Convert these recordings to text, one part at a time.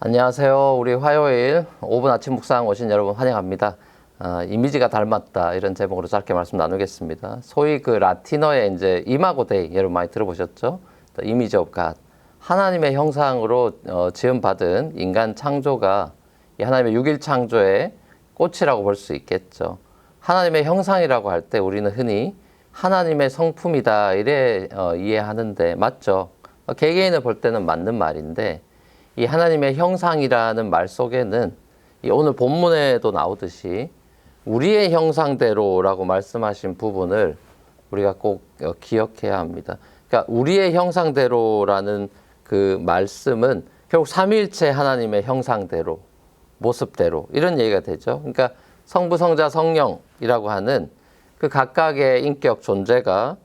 안녕하세요. 우리 화요일 5분 아침 묵상 오신 여러분 환영합니다. 이미지가 닮았다 이런 제목으로 짧게 말씀 나누겠습니다. 소위 그 라틴어의 이제 이마고 데이 여러분 많이 들어보셨죠? 이미지 오브 갓. 하나님의 형상으로 지음받은 인간 창조가 이 하나님의 6일 창조의 꽃이라고 볼 수 있겠죠. 하나님의 형상이라고 할 때 우리는 흔히 하나님의 성품이다 이래 이해하는데 맞죠? 개개인을 볼 때는 맞는 말인데 이 하나님의 형상이라는 말 속에는 이 오늘 본문에도 나오듯이 우리의 형상대로라고 말씀하신 부분을 우리가 꼭 기억해야 합니다. 그러니까 우리의 형상대로라는 그 말씀은 결국 삼위일체 하나님의 형상대로, 모습대로 이런 얘기가 되죠. 그러니까 성부, 성자, 성령이라고 하는 그 각각의 인격 존재가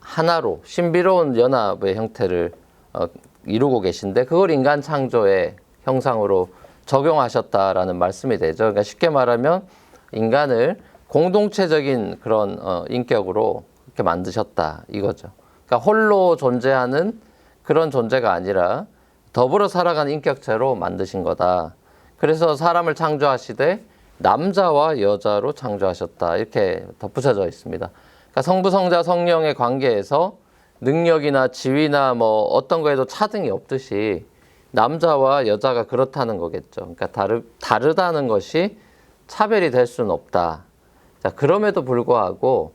하나로 신비로운 연합의 형태를 이루고 계신데 그걸 인간 창조의 형상으로 적용하셨다라는 말씀이 되죠. 그러니까 쉽게 말하면 인간을 공동체적인 그런 인격으로 이렇게 만드셨다 이거죠. 그러니까 홀로 존재하는 그런 존재가 아니라 더불어 살아가는 인격체로 만드신 거다. 그래서 사람을 창조하시되 남자와 여자로 창조하셨다 이렇게 덧붙여져 있습니다. 그러니까 성부, 성자, 성령의 관계에서 능력이나 지위나 뭐 어떤 거에도 차등이 없듯이 남자와 여자가 그렇다는 거겠죠. 그러니까 다르다는 것이 차별이 될 수는 없다. 자, 그럼에도 불구하고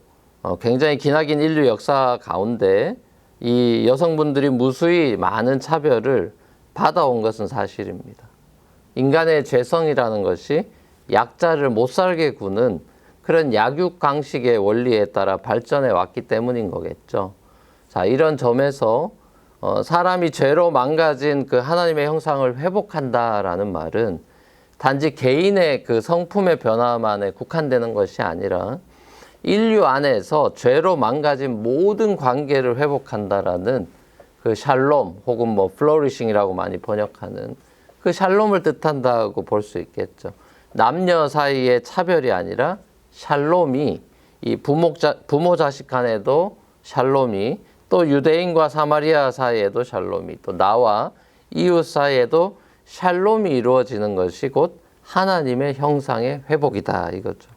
굉장히 기나긴 인류 역사 가운데 이 여성분들이 무수히 많은 차별을 받아온 것은 사실입니다. 인간의 죄성이라는 것이 약자를 못 살게 구는 그런 약육강식의 원리에 따라 발전해 왔기 때문인 거겠죠. 자, 이런 점에서 사람이 죄로 망가진 그 하나님의 형상을 회복한다라는 말은 단지 개인의 그 성품의 변화만에 국한되는 것이 아니라 인류 안에서 죄로 망가진 모든 관계를 회복한다라는 그 샬롬 혹은 뭐 플로리싱이라고 많이 번역하는 그 샬롬을 뜻한다고 볼 수 있겠죠. 남녀 사이의 차별이 아니라 샬롬이 이 부모 자식 간에도 샬롬이 또 유대인과 사마리아 사이에도 샬롬이 또 나와 이웃 사이에도 샬롬이 이루어지는 것이 곧 하나님의 형상의 회복이다 이거죠.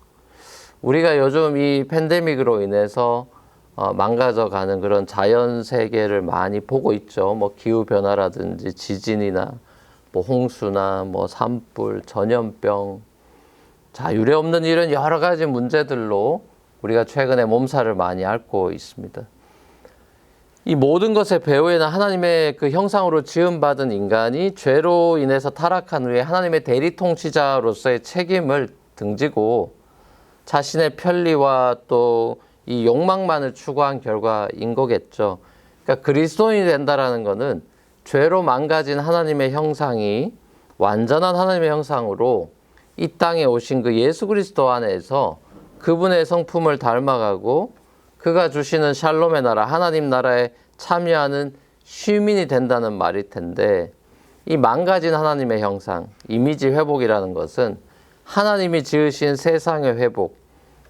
우리가 요즘 이 팬데믹으로 인해서 망가져가는 그런 자연 세계를 많이 보고 있죠. 뭐 기후 변화라든지 지진이나 뭐 홍수나 뭐 산불, 전염병, 자 유례없는 이런 여러 가지 문제들로 우리가 최근에 몸살을 많이 앓고 있습니다. 이 모든 것의 배후에는 하나님의 그 형상으로 지음받은 인간이 죄로 인해서 타락한 후에 하나님의 대리 통치자로서의 책임을 등지고 자신의 편리와 또 이 욕망만을 추구한 결과인 거겠죠. 그러니까 그리스도인이 된다라는 것은 죄로 망가진 하나님의 형상이 완전한 하나님의 형상으로 이 땅에 오신 그 예수 그리스도 안에서 그분의 성품을 닮아가고 그가 주시는 샬롬의 나라, 하나님 나라에 참여하는 시민이 된다는 말일 텐데 이 망가진 하나님의 형상, 이미지 회복이라는 것은 하나님이 지으신 세상의 회복,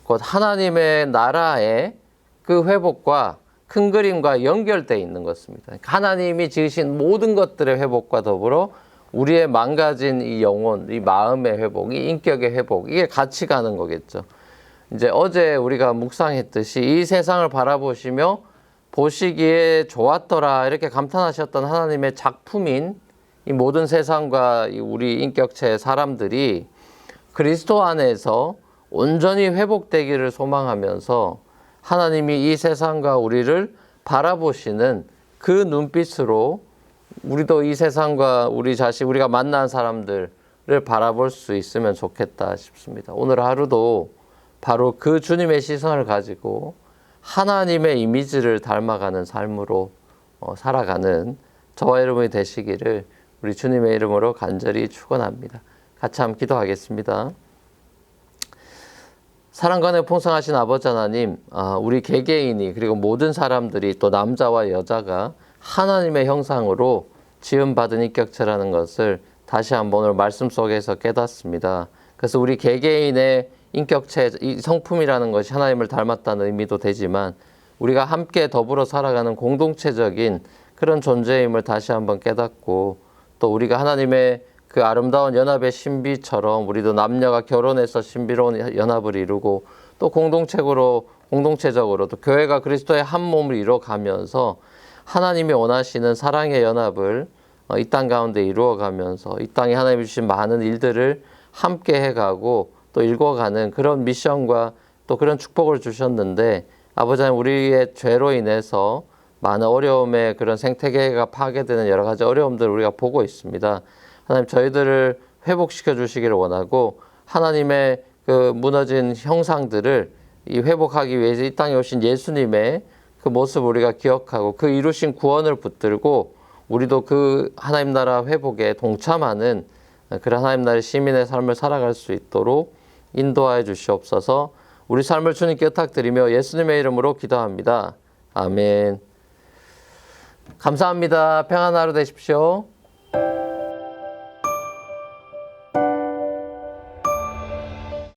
곧 하나님의 나라의 그 회복과 큰 그림과 연결되어 있는 것입니다. 하나님이 지으신 모든 것들의 회복과 더불어 우리의 망가진 이 영혼, 이 마음의 회복, 이 인격의 회복, 이게 같이 가는 거겠죠. 이제 어제 우리가 묵상했듯이 이 세상을 바라보시며 보시기에 좋았더라 이렇게 감탄하셨던 하나님의 작품인 이 모든 세상과 우리 인격체의 사람들이 그리스도 안에서 온전히 회복되기를 소망하면서 하나님이 이 세상과 우리를 바라보시는 그 눈빛으로 우리도 이 세상과 우리 자신, 우리가 만난 사람들을 바라볼 수 있으면 좋겠다 싶습니다. 오늘 하루도 바로 그 주님의 시선을 가지고 하나님의 이미지를 닮아가는 삶으로 살아가는 저와 여러분이 되시기를 우리 주님의 이름으로 간절히 축원합니다. 같이 한번 기도하겠습니다. 사랑관에 풍성하신 아버지 하나님, 우리 개개인이 그리고 모든 사람들이 또 남자와 여자가 하나님의 형상으로 지음받은 인격체라는 것을 다시 한번 오늘 말씀 속에서 깨닫습니다. 그래서 우리 개개인의 인격체, 이 성품이라는 것이 하나님을 닮았다는 의미도 되지만 우리가 함께 더불어 살아가는 공동체적인 그런 존재임을 다시 한번 깨닫고 또 우리가 하나님의 그 아름다운 연합의 신비처럼 우리도 남녀가 결혼해서 신비로운 연합을 이루고 또 공동체적으로 또 교회가 그리스도의 한 몸을 이루어가면서 하나님이 원하시는 사랑의 연합을 이 땅 가운데 이루어가면서 이 땅에 하나님이 주신 많은 일들을 함께 해가고 또 일궈가는 그런 미션과 또 그런 축복을 주셨는데, 아버지 하나님, 우리의 죄로 인해서 많은 어려움의 그런 생태계가 파괴되는 여러 가지 어려움들을 우리가 보고 있습니다. 하나님, 저희들을 회복시켜 주시기를 원하고 하나님의 그 무너진 형상들을 회복하기 위해서 이 땅에 오신 예수님의 그 모습을 우리가 기억하고 그 이루신 구원을 붙들고 우리도 그 하나님 나라 회복에 동참하는 그런 하나님 나라의 시민의 삶을 살아갈 수 있도록 인도하여 주시옵소서. 우리 삶을 주님께 의탁드리며 예수님의 이름으로 기도합니다. 아멘. 감사합니다. 평안한 하루 되십시오.